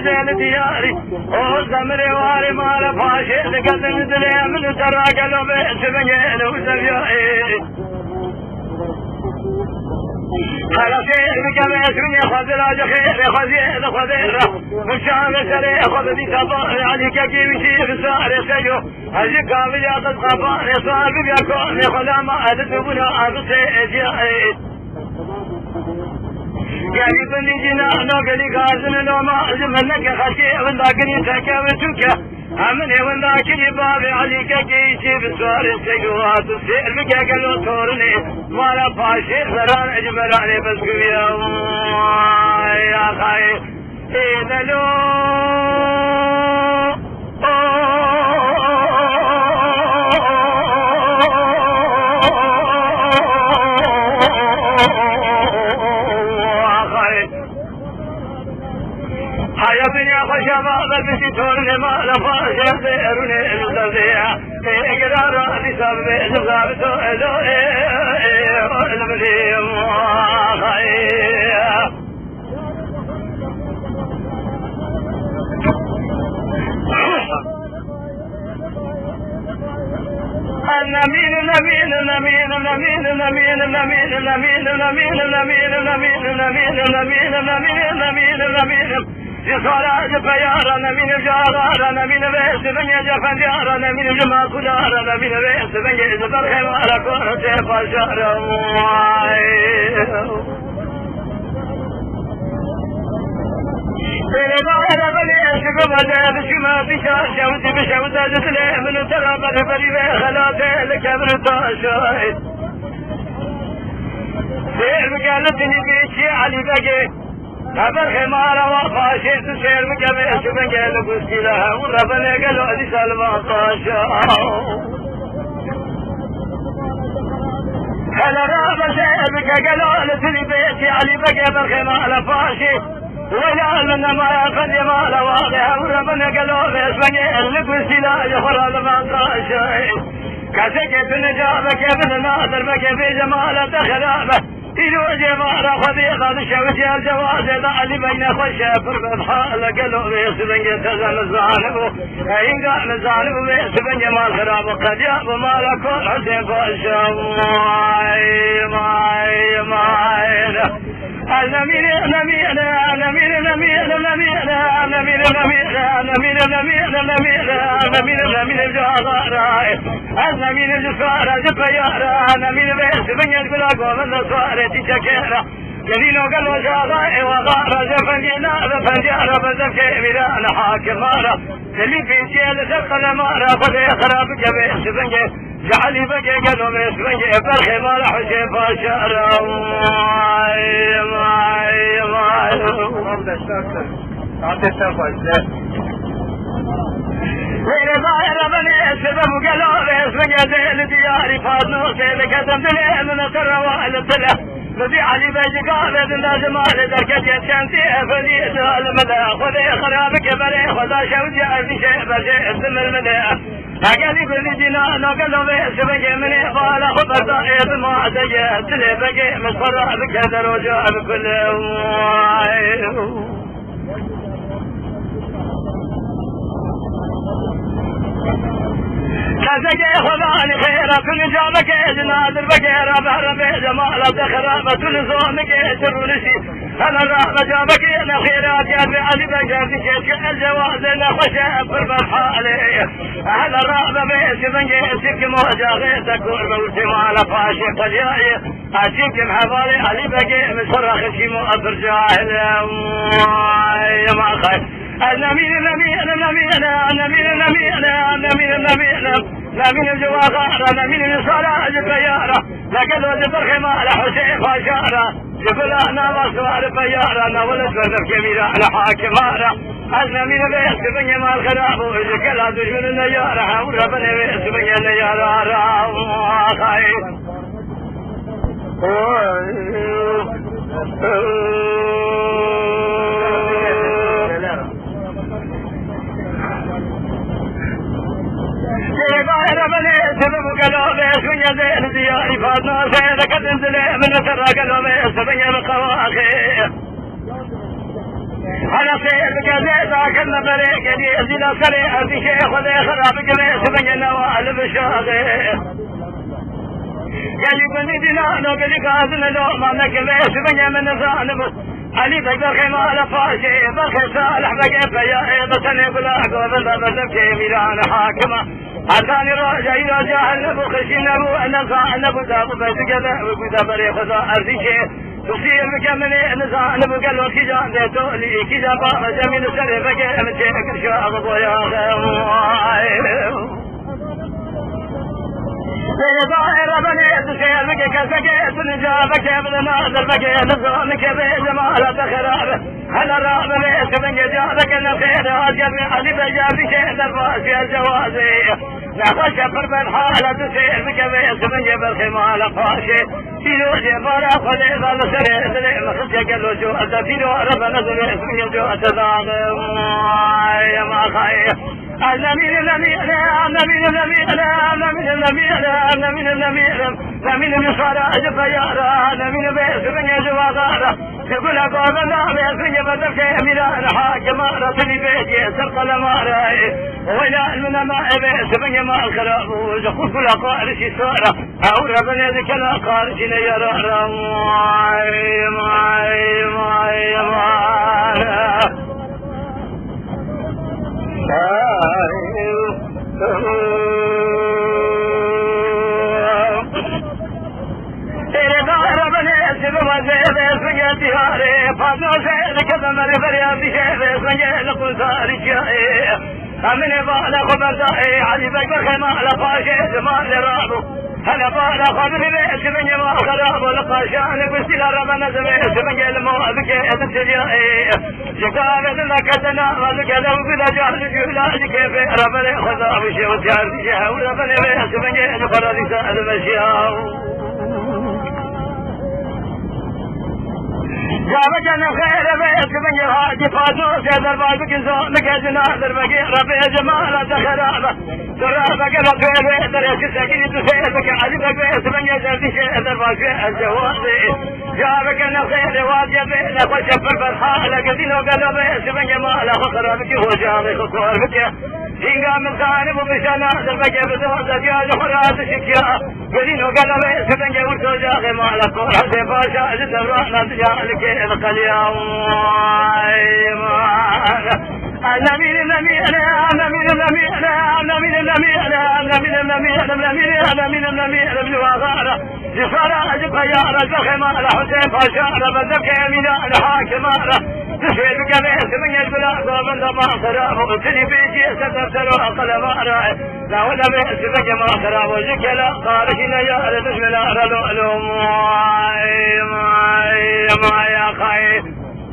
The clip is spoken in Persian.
زين دياري وزمري واري مال فاشي لقدم دلي من ترى قلبي سبنين وزريائي على خير بجمع سني خذ راج خير خذ خذيره مشان سري خذ دي صبر عليك كي بشي صار سيو هذه قابل قد قبار صار بيكون خلا ما ادبنا ابسي يعني بني جنا نقلي غازن لو ما منك خشي ولكن تكاوتك امني ولكن باب عليك كي بسوار السيوات السير بك قالوا تورني ولا فاشي زران اجمراني بس يا خاي اذا لو حياتي خشبا بلبسي تورني ما لفاشي سيروني المتزيع اقرار دي سبب زغابتو الو المليم النمين النمين النمين النمين النمين النمين النمين النمين النمين النمين النمين النمين النمين النمين النمين يصار جفيار نمين جارار نمين بيس من جفنجار نمين جما كدار نمين بيس من جبر خمار كون تفشار أنا بني أشوف بدأ بشما بشار شوت بشوت جسلي من ترى بدي خلاص لك برتاشاي سير بقالتني بيشي علي بقى خبر خمارة وفاشي تسير بقى أشوف قال قصتي لها وربنا قالوا هذه سالمة طاشا أنا رابع سير بقى قالوا لتني بيشي علي بقى بالخمارة فاشي ولا لنا ما قد ما لا واضح وربنا قالوا باسمه اللي سلا يفر ما شيء كسكت نجابك ابن ناظر بك في جمال تخلابه إلو جمال خذيقة شوش الجواز اللي بين خشافر بالحال قالوا باسمه يتزل الظالم إن قال الظالم باسمه جمال خراب قد ياب مالك حسين فاشا ماي النمير النمير النمير النمير النمير النمير النمير النمير النمير النمير النمير النمير الجوهر النمير الجسار الجفيار النمير بيس من يقول من الصار تشكر جديد قالوا جاء وغار جفنجنا فنجار بذكر ميران حاكمارا اللي في شيء دخل مارا فلي خراب جبيس بنجي جعلي بقى قالوا بيس بنجي فرخي مال حسين فاشار وين ظاهر بني سبب قالوا بيس بنجي الديار فاضنو كيف قدم دلي من تروى الطلع بدي علي بيجي قال لازم على درجة شمسي فدي المدى خذي خرابك بري خذا شوجي عندي شيء بشيء اسم المدى قال لي كل دينا نقلوا بيس بقي مني قال خبر ضعيف ما سجد لي بقي مصفر بك دروجة بكل كذا خذاني خيرا كل جابك جناد بقير بحر جمال خرابة كل زومك ترولشي انا الرحمة جابك انا خيرات يا ابي علي بقير كيش الجواز انا خشاب بالحالي اهل الرحمة بيش من جيسك موجة غيرتك والموت مال فاشي قجاي اشيك محضاري علي بقير مصرخ شي مؤثر جاهل يا ما خير النمير النمير النمير النمير النمير النمير النمير نمير الجواغار نمير الصلاة البيارة لقد وجد الخمال حسين فاشارة يقول أنا مصوار بيارة أنا ولد بذر كبيرة على حاكمارة النمير بيس بني مال خراب وإذا كلا دجون النيارة وربنا بيس بني النيارة خايف بني سبب قالوا بيس من يزيل دياري فاضنا سيدك تنزلي من سرى قالوا بيس بني القواخي أنا خير بكذا ذاك النبرة كذي أزيل سري أزي شيخ وذي خراب كذي سبني نوال بشاغي كذي كني دينانو كذي كازن لو ما نكذي سبني من زانب علي بقدر خمال فاشي بخي صالح بقى فيا بسني بلاك وبلا بسبكي ميران حاكمة أتاني راجع النبو خشي النبو أنزع النبو دابو بيتكذا وكذا بري خذا أرضي شيء تصير بكمني نزع النبو قالوا كي جان ديتو لي كي جان بابا جميل سري بقى أمشيك شاغ بويا ظاهر بني تشير بك كسكت نجابك ابن ذربك نظامك بجمال تخراب هل الراب ليس من جابك الخير اجل علي بجاب شيء درباس يا الجوازي نخش فرب الحالة تشير بك بيس من جبل خمال قاشي فيلو جبارا خلي ظل سري سري مخشك اللجوء فيلو رب نزل اسم الجوء تزاغ يا ما خير من صراج فيارا من بيت من يجوارا يقول قومنا بيسن بدك اميران حاكم رسل بيتي سرق المارا ولا المنما بيت من ما الخراب وجخف كل قارش سارا او ربنا ذيك القارش يرى तेरे दार बने सिर मजे संगे तिहारे फानो से लिखत मेरे फरियादी है संगे लकुल सारी चाहे हमने वाला खबरदार علي بكر خمال فاشي جمال رابو هلا بالا خبري بيت من جمال خراب ولقاشان قلت ربنا زميت من الموافق اتجاه شكاوة لك تناول كذا وكذا جهل جهلاج كيف ربنا خذا بشي وتعرف شيء وربنا بيت من القرار سأل مشياو جابك أنا خير بيت من الهاج فاتو سيدر بابك زونك جنادر بقي ربي جمال تخرابه ترابك بقي بيت ريك سكين تسيدك علي بيت من يجرد شيدر بابك الجوازي جابك أنا خير وادي بيت وشفر فرحالة قدينو قلو بيت من جمال خرابك وجابك خوربك هنگا من خانب وبشنادر بقي بدوزة جاج خرات شكيا قدينو قلو بيت من جورتو جاغي مالك ورحسي باشا جدر تجالك القليا يا خير